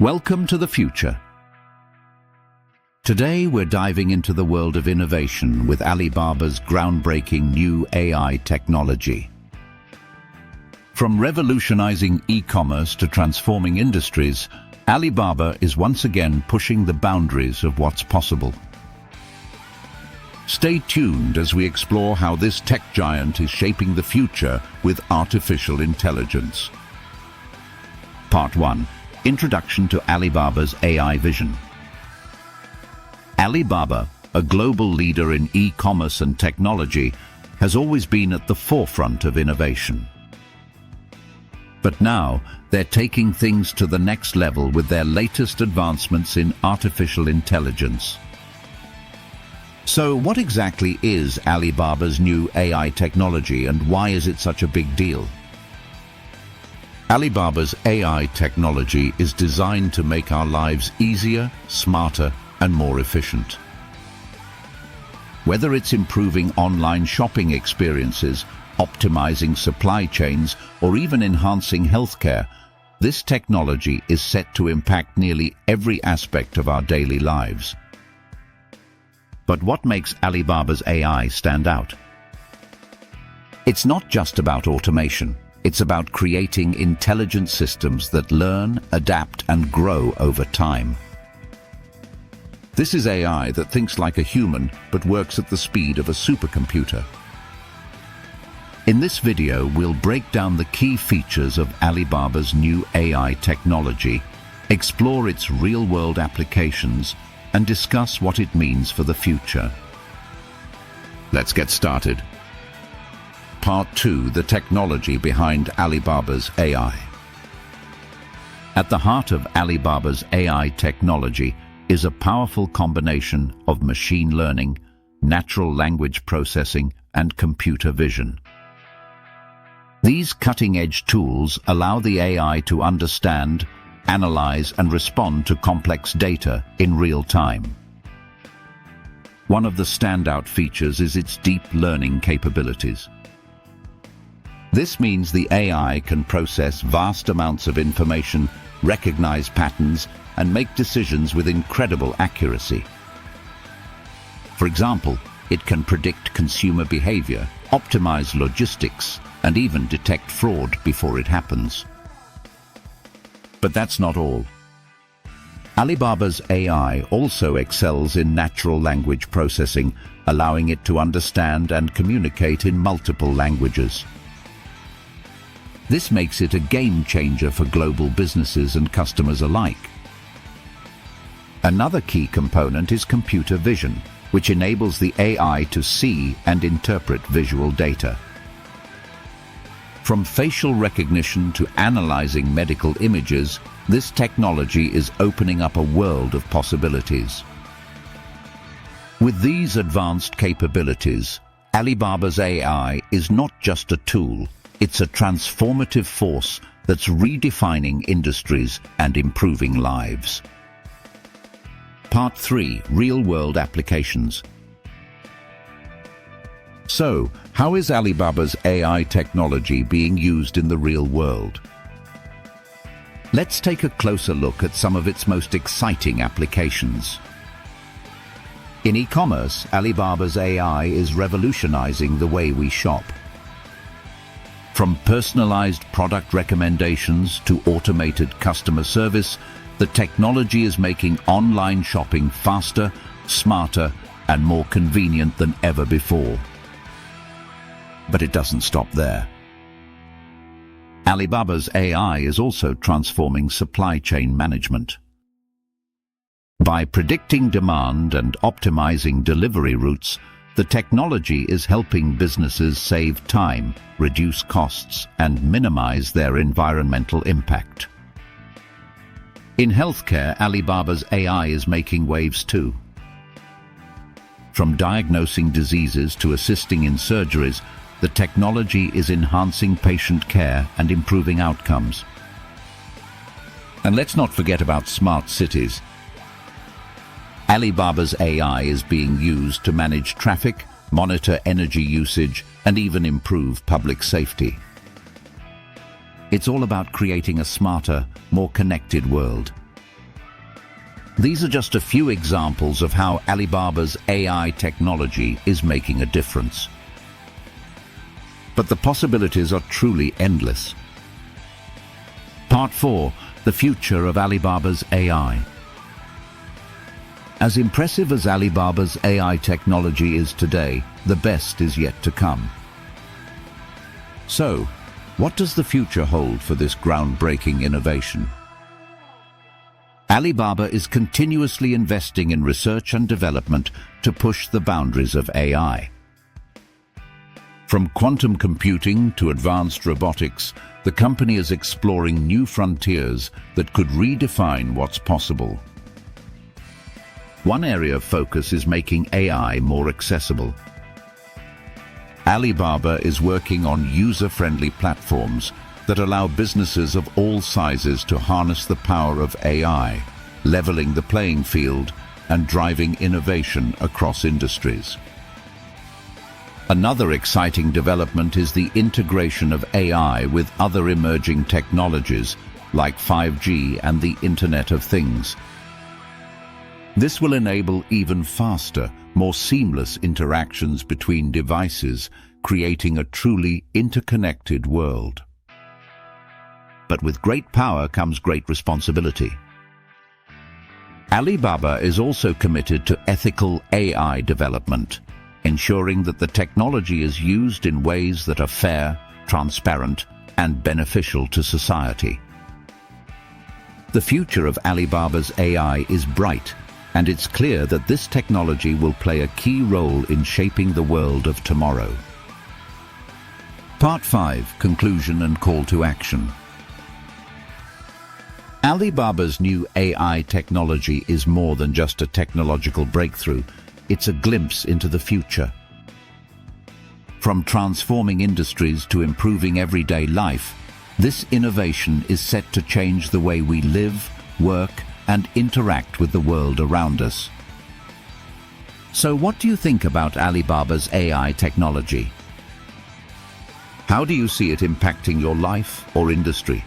Welcome to the future. Today we're diving into the world of innovation with Alibaba's groundbreaking new AI technology. From revolutionizing e-commerce to transforming industries, Alibaba is once again pushing the boundaries of what's possible. Stay tuned as we explore how this tech giant is shaping the future with artificial intelligence. Part 1. Introduction to Alibaba's AI vision. Alibaba, a global leader in e-commerce and technology, has always been at the forefront of innovation. But now, they're taking things to the next level with their latest advancements in artificial intelligence. So, what exactly is Alibaba's new AI technology and why is it such a big deal? Alibaba's AI technology is designed to make our lives easier, smarter, and more efficient. Whether it's improving online shopping experiences, optimizing supply chains, or even enhancing healthcare, this technology is set to impact nearly every aspect of our daily lives. But what makes Alibaba's AI stand out? It's not just about automation. It's about creating intelligent systems that learn, adapt, and grow over time. This is AI that thinks like a human but works at the speed of a supercomputer. In this video, we'll break down the key features of Alibaba's new AI technology, explore its real-world applications, and discuss what it means for the future. Let's get started. Part 2. The technology behind Alibaba's AI. At the heart of Alibaba's AI technology is a powerful combination of machine learning, natural language processing, and computer vision. These cutting-edge tools allow the AI to understand, analyze, and respond to complex data in real time. One of the standout features is its deep learning capabilities. This means the AI can process vast amounts of information, recognize patterns, and make decisions with incredible accuracy. For example, it can predict consumer behavior, optimize logistics, and even detect fraud before it happens. But that's not all. Alibaba's AI also excels in natural language processing, allowing it to understand and communicate in multiple languages. This makes it a game changer for global businesses and customers alike. Another key component is computer vision, which enables the AI to see and interpret visual data. From facial recognition to analyzing medical images, this technology is opening up a world of possibilities. With these advanced capabilities, Alibaba's AI is not just a tool, it's a transformative force that's redefining industries and improving lives. Part 3. Real-world applications. So, how is Alibaba's AI technology being used in the real world? Let's take a closer look at some of its most exciting applications. In e-commerce, Alibaba's AI is revolutionizing the way we shop. From personalized product recommendations to automated customer service, the technology is making online shopping faster, smarter, and more convenient than ever before. But it doesn't stop there. Alibaba's AI is also transforming supply chain management. By predicting demand and optimizing delivery routes, the technology is helping businesses save time, reduce costs, and minimize their environmental impact. In healthcare, Alibaba's AI is making waves too. From diagnosing diseases to assisting in surgeries, the technology is enhancing patient care and improving outcomes. And let's not forget about smart cities. Alibaba's AI is being used to manage traffic, monitor energy usage, and even improve public safety. It's all about creating a smarter, more connected world. These are just a few examples of how Alibaba's AI technology is making a difference. But the possibilities are truly endless. Part 4. The future of Alibaba's AI. As impressive as Alibaba's AI technology is today, the best is yet to come. So, what does the future hold for this groundbreaking innovation? Alibaba is continuously investing in research and development to push the boundaries of AI. From quantum computing to advanced robotics, the company is exploring new frontiers that could redefine what's possible. One area of focus is making AI more accessible. Alibaba is working on user-friendly platforms that allow businesses of all sizes to harness the power of AI, leveling the playing field and driving innovation across industries. Another exciting development is the integration of AI with other emerging technologies like 5G and the Internet of Things. This will enable even faster, more seamless interactions between devices, creating a truly interconnected world. But with great power comes great responsibility. Alibaba is also committed to ethical AI development, ensuring that the technology is used in ways that are fair, transparent, and beneficial to society. The future of Alibaba's AI is bright, and it's clear that this technology will play a key role in shaping the world of tomorrow. Part 5. Conclusion and call to action. Alibaba's new AI technology is more than just a technological breakthrough. It's a glimpse into the future. From transforming industries to improving everyday life, this innovation is set to change the way we live, work, and interact with the world around us. So what do you think about Alibaba's AI technology? How do you see it impacting your life or industry?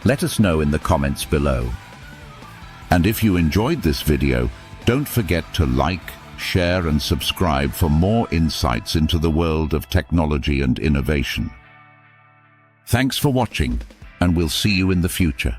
Let us know in the comments below. And if you enjoyed this video, don't forget to like, share and subscribe for more insights into the world of technology and innovation. Thanks for watching, and we'll see you in the future.